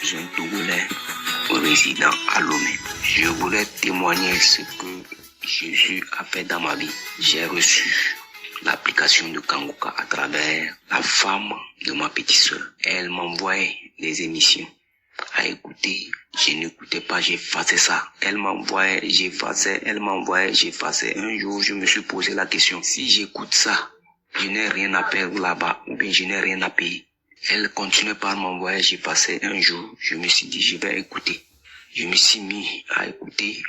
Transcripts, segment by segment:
suis un Togolais résident à Lomé. Je voulais témoigner ce que Jésus a fait dans ma vie. J'ai reçu l'application de Kanguka à travers la femme de ma petite sœur. Elle m'envoyait des émissions à écouter. Je n'écoutais pas, j'effaçais ça. Elle m'envoyait, j'effaçais, elle m'envoyait, j'effaçais. Un jour, je me suis posé la question, si j'écoute ça, je n'ai rien à perdre là-bas, ou bien je n'ai rien à payer. Elle continuait par m'envoyer, j'effaçais. Un jour, je me suis dit, je vais écouter. Je me suis mis à écouter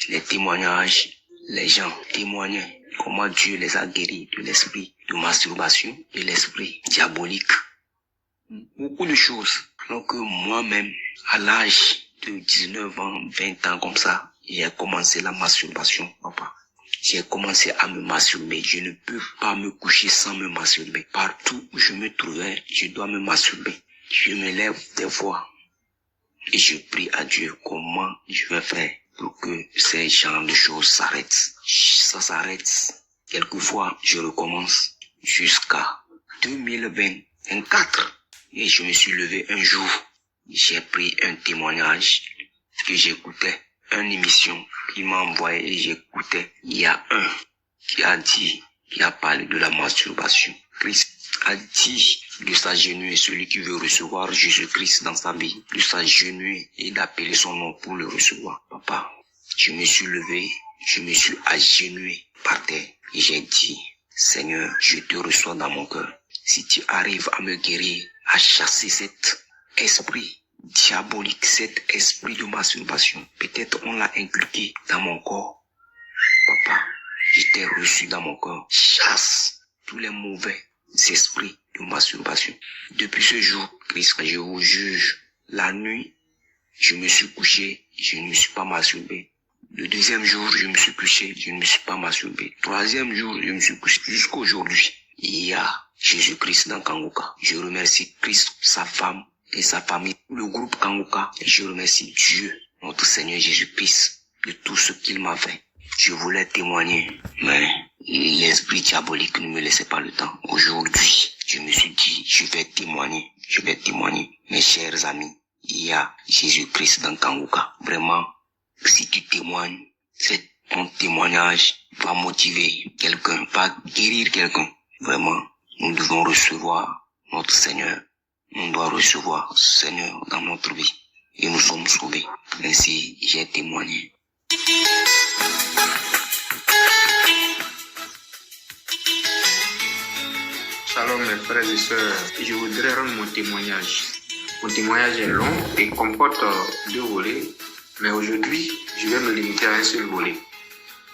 les témoignages. Les gens témoignaient comment Dieu les a guéris de l'esprit de masturbation, de l'esprit diabolique. Beaucoup de choses. Alors que moi-même, à l'âge de 19 ans, 20 ans comme ça, j'ai commencé la masturbation, papa. J'ai commencé à me masturber. Je ne peux pas me coucher sans me masturber. Partout où je me trouvais, je dois me masturber. Je me lève des fois et je prie à Dieu comment je vais faire pour que ces genres de choses s'arrêtent. Ça s'arrête. Quelquefois, je recommence jusqu'à 2024. Et je me suis levé un jour. J'ai pris un témoignage que j'écoutais. Une émission qui m'a envoyé et j'écoutais. Il y a un qui a dit, qui a parlé de la masturbation. Christ a dit de s'agenouiller, celui qui veut recevoir Jésus-Christ dans sa vie, de s'agenouiller et d'appeler son nom pour le recevoir. Papa, je me suis levé, je me suis agenouillé par terre et j'ai dit, Seigneur, je te reçois dans mon cœur. Si tu arrives à me guérir, à chasser cet esprit diabolique, cet esprit de masturbation, peut-être on l'a inculqué dans mon corps. Papa, je t'ai reçu dans mon corps. Chasse tous les mauvais esprits de masturbation. Depuis ce jour, Christ, je vous juge, la nuit, je me suis couché, je ne me suis pas masturbé. Le deuxième jour, je me suis couché, je ne me suis pas masturbé. Troisième jour, je me suis couché. Jusqu'à aujourd'hui, il y a Jésus-Christ dans Kanguka. Je remercie Christ, sa femme et sa famille, le groupe Kanguka. Et je remercie Dieu, notre Seigneur Jésus-Christ, de tout ce qu'il m'a fait. Je voulais témoigner, mais l'esprit diabolique ne me laissait pas le temps. Aujourd'hui, je me suis dit, je vais témoigner. Mes chers amis, il y a Jésus-Christ dans Kanguka. Vraiment, si tu témoignes, ton témoignage va motiver quelqu'un, va guérir quelqu'un. Vraiment, nous devons recevoir notre Seigneur. On doit recevoir le Seigneur dans notre vie. Et nous sommes sauvés. Ainsi, j'ai témoigné. Shalom mes frères et sœurs, je voudrais rendre mon témoignage. Mon témoignage est long et comporte 2 volets, mais aujourd'hui, je vais me limiter à un seul volet.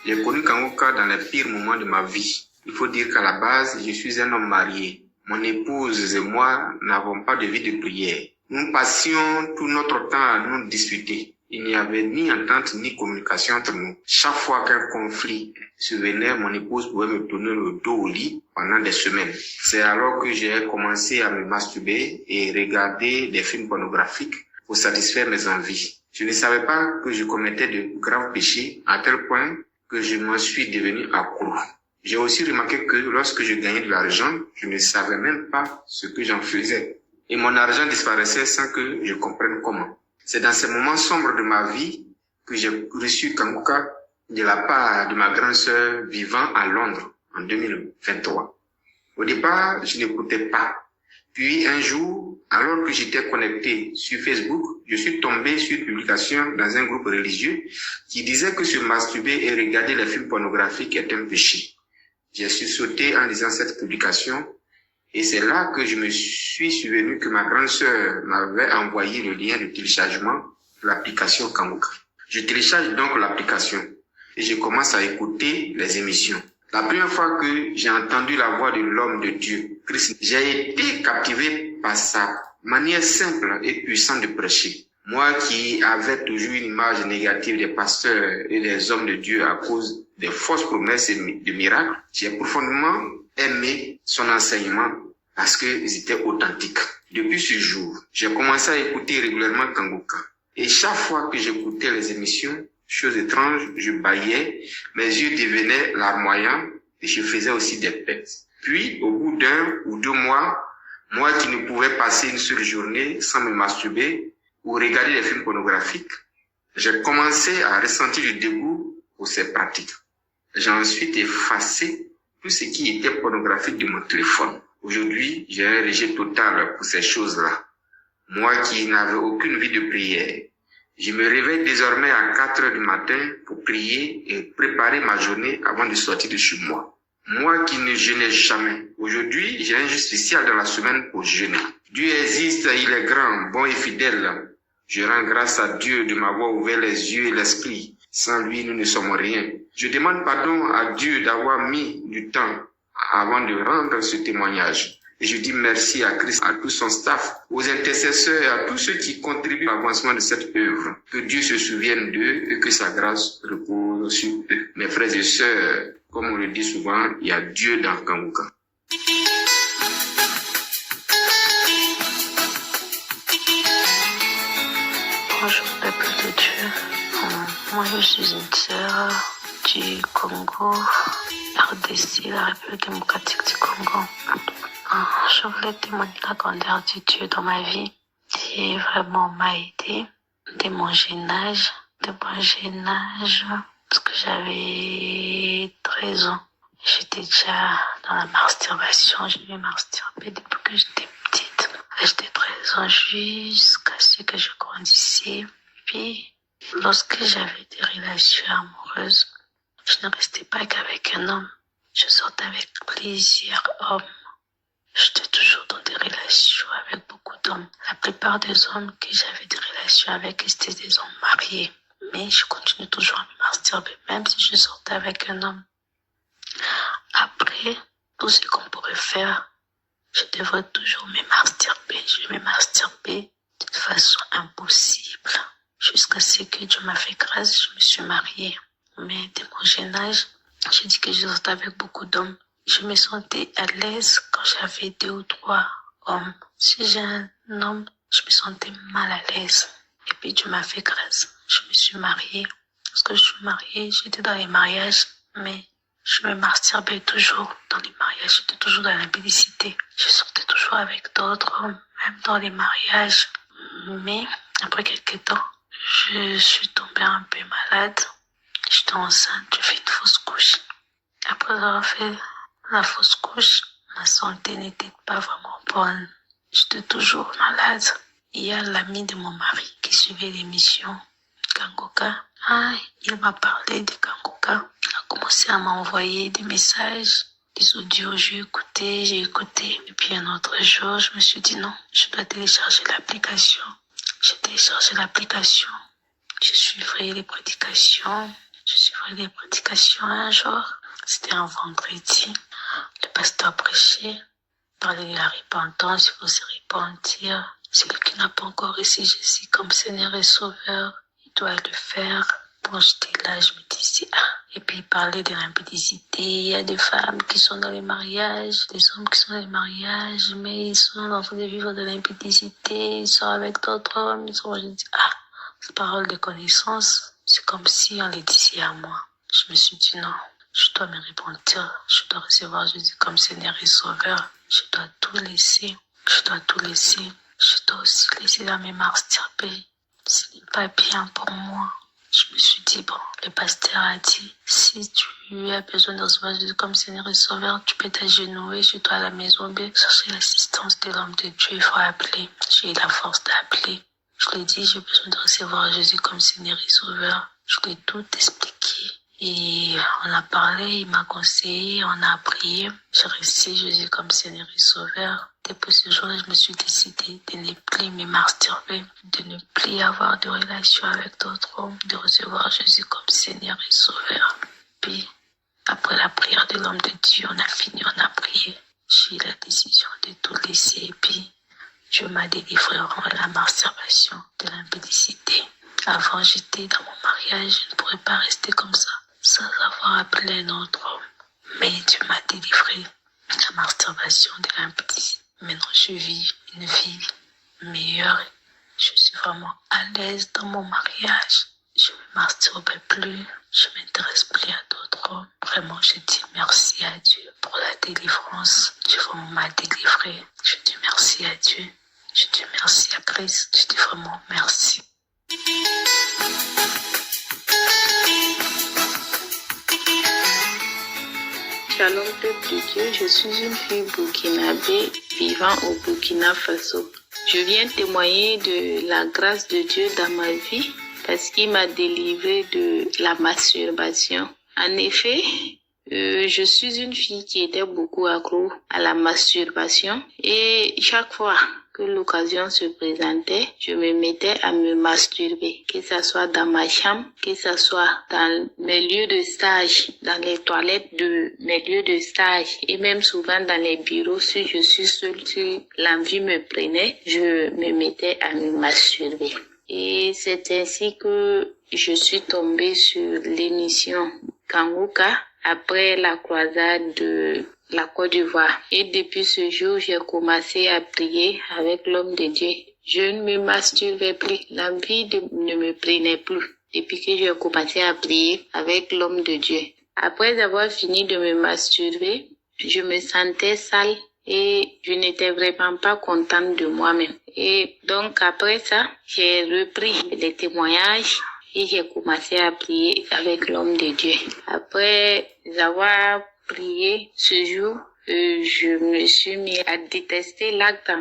J'ai connu Kanguka dans les pires moments de ma vie. Il faut dire qu'à la base, je suis un homme marié. Mon épouse et moi n'avons pas de vie de prière. Nous passions tout notre temps à nous disputer. Il n'y avait ni entente ni communication entre nous. Chaque fois qu'un conflit survenait, mon épouse pouvait me tourner le dos au lit pendant des semaines. C'est alors que j'ai commencé à me masturber et regarder des films pornographiques pour satisfaire mes envies. Je ne savais pas que je commettais de graves péchés à tel point que je m'en suis devenu accro. J'ai aussi remarqué que lorsque je gagnais de l'argent, je ne savais même pas ce que j'en faisais. Et mon argent disparaissait sans que je comprenne comment. C'est dans ces moments sombres de ma vie que j'ai reçu Kanguka de la part de ma grande sœur vivant à Londres en 2023. Au départ, je n'écoutais pas. Puis un jour, alors que j'étais connecté sur Facebook, je suis tombé sur une publication dans un groupe religieux qui disait que se masturber et regarder les films pornographiques est un péché. J'ai sursauté en lisant cette publication et c'est là que je me suis souvenu que ma grande sœur m'avait envoyé le lien de téléchargement de l'application Kanguka. Je télécharge donc l'application et je commence à écouter les émissions. La première fois que j'ai entendu la voix de l'homme de Dieu, Christ, j'ai été captivé par sa manière simple et puissante de prêcher. Moi qui avais toujours une image négative des pasteurs et des hommes de Dieu à cause des fausses promesses et de miracles, j'ai profondément aimé son enseignement parce qu'ils étaient authentiques. Depuis ce jour, j'ai commencé à écouter régulièrement Kanguka. Et chaque fois que j'écoutais les émissions, chose étrange, je bâillais, mes yeux devenaient larmoyants et je faisais aussi des pets. Puis, au bout d'1 ou 2 mois, moi qui ne pouvais passer une seule journée sans me masturber, ou regarder des films pornographiques, j'ai commencé à ressentir du dégoût pour ces pratiques. J'ai ensuite effacé tout ce qui était pornographique de mon téléphone. Aujourd'hui, j'ai un rejet total pour ces choses-là. Moi qui n'avais aucune vie de prière, je me réveille désormais à 4 heures du matin pour prier et préparer ma journée avant de sortir de chez moi. Moi qui ne jeûnais jamais, aujourd'hui, j'ai un jour spécial dans la semaine pour jeûner. Dieu existe, il est grand, bon et fidèle. Je rends grâce à Dieu de m'avoir ouvert les yeux et l'esprit. Sans lui, nous ne sommes rien. Je demande pardon à Dieu d'avoir mis du temps avant de rendre ce témoignage. Et je dis merci à Christ, à tout son staff, aux intercesseurs et à tous ceux qui contribuent à l'avancement de cette œuvre. Que Dieu se souvienne d'eux et que sa grâce repose sur eux. Mes frères et sœurs, comme on le dit souvent, il y a Dieu dans Kanguka. Bonjour peuple de Dieu. Moi je suis une sœur du Congo, RDC, la République démocratique du Congo. Je voulais témoigner la grandeur de Dieu dans ma vie, qui vraiment m'a aidé dès mon jeune âge. Parce que j'avais 13 ans. J'étais déjà dans la masturbation, je me masturbais depuis que j'étais petite. J'étais 13 ans jusqu'à ce que je grandissais. Puis, lorsque j'avais des relations amoureuses, je ne restais pas qu'avec un homme. Je sortais avec plusieurs hommes. J'étais toujours dans des relations avec beaucoup d'hommes. La plupart des hommes que j'avais des relations avec, c'était des hommes mariés. Mais je continue toujours à me masturber, même si je sortais avec un homme. Après, tout ce qu'on pourrait faire, je devrais toujours me masturber. Je me masturbais de façon impossible. Jusqu'à ce que Dieu m'a fait grâce, je me suis mariée. Mais dès mon jeune âge, j'ai dit que je sortais avec beaucoup d'hommes. Je me sentais à l'aise quand j'avais 2 ou 3 hommes. Si j'ai un homme, je me sentais mal à l'aise. Et puis Dieu m'a fait grâce. Je me suis mariée. Lorsque je suis mariée, j'étais dans les mariages, mais je me masturbais toujours dans les mariages. J'étais toujours dans l'impudicité. Je sortais toujours avec d'autres hommes, même dans les mariages. Mais après quelques temps, je suis tombée un peu malade. J'étais enceinte, j'ai fait une fausse couche. Après avoir fait la fausse couche, ma santé n'était pas vraiment bonne. J'étais toujours malade. Il y a l'ami de mon mari qui suivait l'émission Kanguka. Il m'a parlé de Kanguka. Il a commencé à m'envoyer des messages, des audios. J'ai écouté. Et puis un autre jour, je me suis dit non, je dois télécharger l'application. J'ai téléchargé l'application. Je suivrai les prédications. Un jour. C'était un vendredi. Le pasteur prêchait, parlait de la repentance, il faut se repentir. Celui qui n'a pas encore reçu Jésus comme Seigneur et Sauveur, il doit le faire. Quand j'étais là, je me disais, Et puis il parlait de l'impudicité. Il y a des femmes qui sont dans les mariages, des hommes qui sont dans les mariages, mais ils sont en train de vivre de l'impudicité, ils sont avec d'autres hommes. Je dis, cette parole de connaissance, c'est comme si on les disait à moi. Je me suis dit non. Je dois me repentir, je dois recevoir Jésus comme Seigneur et Sauveur. Je dois tout laisser. Je dois aussi laisser la mémoire masturber. Ce n'est pas bien pour moi. Je me suis dit, le pasteur a dit, si tu as besoin de recevoir Jésus comme Seigneur et Sauveur, tu peux t'agenouiller chez toi à la maison, chercher l'assistance de l'homme de Dieu, il faut appeler. J'ai eu la force d'appeler. Je lui ai dit, j'ai besoin de recevoir Jésus comme Seigneur et Sauveur. Je lui ai tout expliqué. Et on a parlé, il m'a conseillé, on a prié. J'ai reçu Jésus comme Seigneur et Sauveur. Depuis ce jour-là, je me suis décidée de ne plus me masturber, de ne plus avoir de relation avec d'autres hommes, de recevoir Jésus comme Seigneur et Sauveur. Puis, après la prière de l'homme de Dieu, on a fini, on a prié. J'ai eu la décision de tout laisser et puis Dieu m'a délivré de la masturbation, de l'impudicité. Avant, j'étais dans mon mariage, je ne pourrais pas rester comme ça, sans avoir appelé un autre homme. Mais Dieu m'a délivré de la masturbation, de l'impudicité. Maintenant, je vis une vie meilleure. Je suis vraiment à l'aise dans mon mariage. Je ne me masturbe plus. Je ne m'intéresse plus à d'autres hommes. Vraiment, je dis merci à Dieu pour la délivrance. Dieu vraiment m'a délivré. Je dis merci à Dieu. Je dis merci à Christ. Je dis vraiment merci. Shalom peuple de Dieu, je suis une fille burkinabé vivant au Burkina Faso. Je viens témoigner de la grâce de Dieu dans ma vie parce qu'il m'a délivré de la masturbation. En effet, je suis une fille qui était beaucoup accro à la masturbation et chaque fois que l'occasion se présentait, je me mettais à me masturber, que ce soit dans ma chambre, que ce soit dans mes lieux de stage, dans les toilettes de mes lieux de stage et même souvent dans les bureaux. Si je suis seule, si l'envie me prenait, je me mettais à me masturber. Et c'est ainsi que je suis tombée sur l'émission Kanguka après la croisade de la Côte d'Ivoire. Et depuis ce jour, j'ai commencé à prier avec l'homme de Dieu. Je ne me masturbais plus. L'envie ne me prenait plus depuis que j'ai commencé à prier avec l'homme de Dieu. Après avoir fini de me masturber, je me sentais sale et je n'étais vraiment pas contente de moi-même. Et donc après ça, j'ai repris les témoignages et j'ai commencé à prier avec l'homme de Dieu. Après avoir prié ce jour, je me suis mis à détester l'acte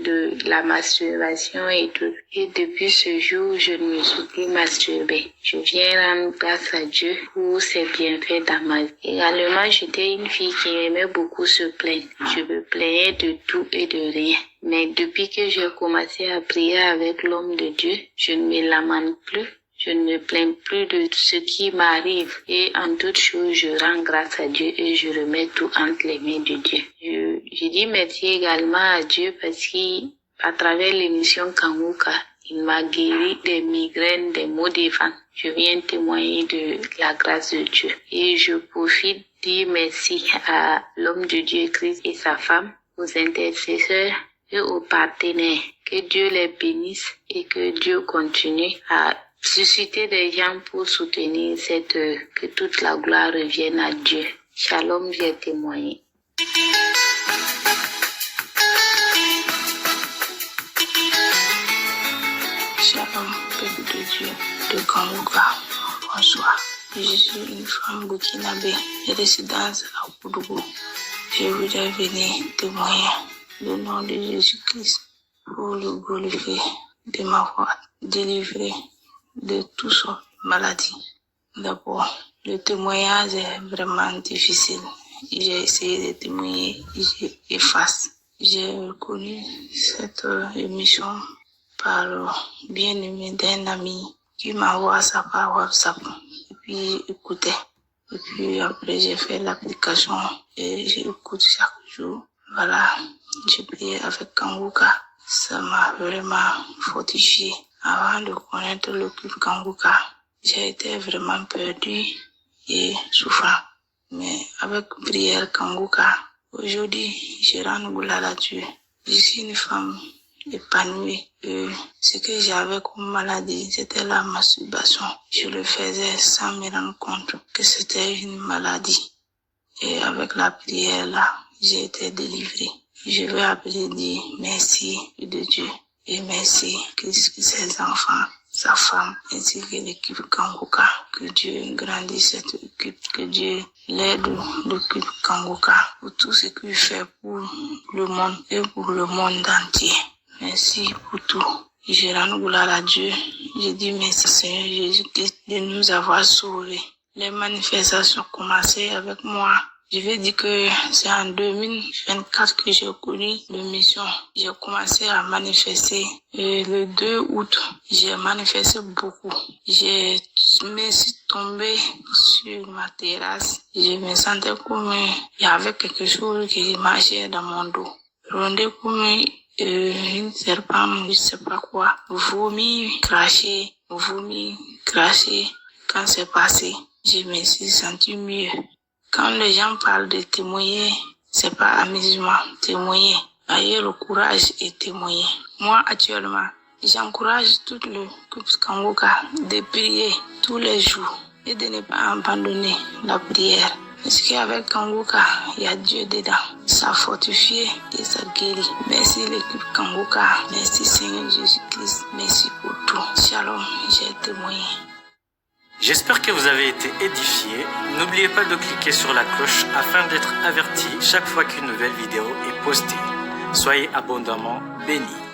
de la masturbation et tout. Et depuis ce jour, je ne me suis plus masturbée. Je viens rendre grâce à Dieu pour ses bienfaits dans ma vie. Également, j'étais une fille qui aimait beaucoup se plaindre. Je me plaignais de tout et de rien. Mais depuis que j'ai commencé à prier avec l'homme de Dieu, je ne me lamente plus. Je ne me plains plus de ce qui m'arrive et en toutes choses, je rends grâce à Dieu et je remets tout entre les mains de Dieu. Je dis merci également à Dieu parce qu'à travers l'émission Kanguka, il m'a guéri des migraines, des maux de ventre. Je viens témoigner de la grâce de Dieu et je profite de dire merci à l'homme de Dieu Christ et sa femme, aux intercesseurs et aux partenaires. Que Dieu les bénisse et que Dieu continue à susciter des gens pour soutenir cette œuvre. Que toute la gloire revienne à Dieu. Shalom, j'ai témoigné. Shalom, peuple de Dieu, de Kanguka. Bonsoir. Je suis une femme burkinabé de résidence à Ouagadougou. Je voudrais venir témoigner le nom de Jésus-Christ pour le glorifier de m'avoir délivré de toutes sortes de maladies. D'abord, le témoignage est vraiment difficile. J'ai essayé de témoigner, j'ai effacé. J'ai reconnu cette émission par le bien-aimé d'un ami qui m'envoie ça par WhatsApp. Et puis, écoutez. Et puis, après, j'ai fait l'application et j'écoute chaque jour. Voilà, j'ai prié avec Kanguka. Ça m'a vraiment fortifié. Avant de connaître le culte Kanguka, j'ai été vraiment perdu et souffrant. Mais avec prière Kanguka, aujourd'hui, je rends gloire à Dieu. Je suis une femme épanouie. Ce que j'avais comme maladie, c'était la masturbation. Je le faisais sans me rendre compte que c'était une maladie. Et avec la prière là, j'ai été délivrée. Je veux appeler dire merci de Dieu. Et merci que ses enfants, sa femme, ainsi que l'équipe Kanguka. Que Dieu grandisse cette équipe, que Dieu l'aide l'équipe Kanguka pour tout ce qu'il fait pour le monde et pour le monde entier. Merci pour tout. Je rends gloire à Dieu. Je dis merci Seigneur Jésus-Christ de nous avoir sauvés. Les manifestations ont commencé avec moi. Je vais dire que c'est en 2024 que j'ai connu l'émission. J'ai commencé à manifester. Et le 2 août, j'ai manifesté beaucoup. Je me suis tombée sur ma terrasse. Je me sentais comme il y avait quelque chose qui marchait dans mon dos. Rondé comme une serpent, je sais pas quoi. Vomi, craché. Quand c'est passé, je me suis senti mieux. Quand les gens parlent de témoigner, c'est pas amusement. Témoigner, ayez le courage et témoigner. Moi, actuellement, j'encourage tout le couple Kanguka de prier tous les jours et de ne pas abandonner la prière. Parce qu'avec Kangoka, il y a Dieu dedans. Ça fortifie et ça guérit. Merci l'équipe Kangoka. Merci Seigneur Jésus-Christ. Merci pour tout. Shalom, j'ai témoigné. J'espère que vous avez été édifiés. N'oubliez pas de cliquer sur la cloche afin d'être averti chaque fois qu'une nouvelle vidéo est postée. Soyez abondamment bénis.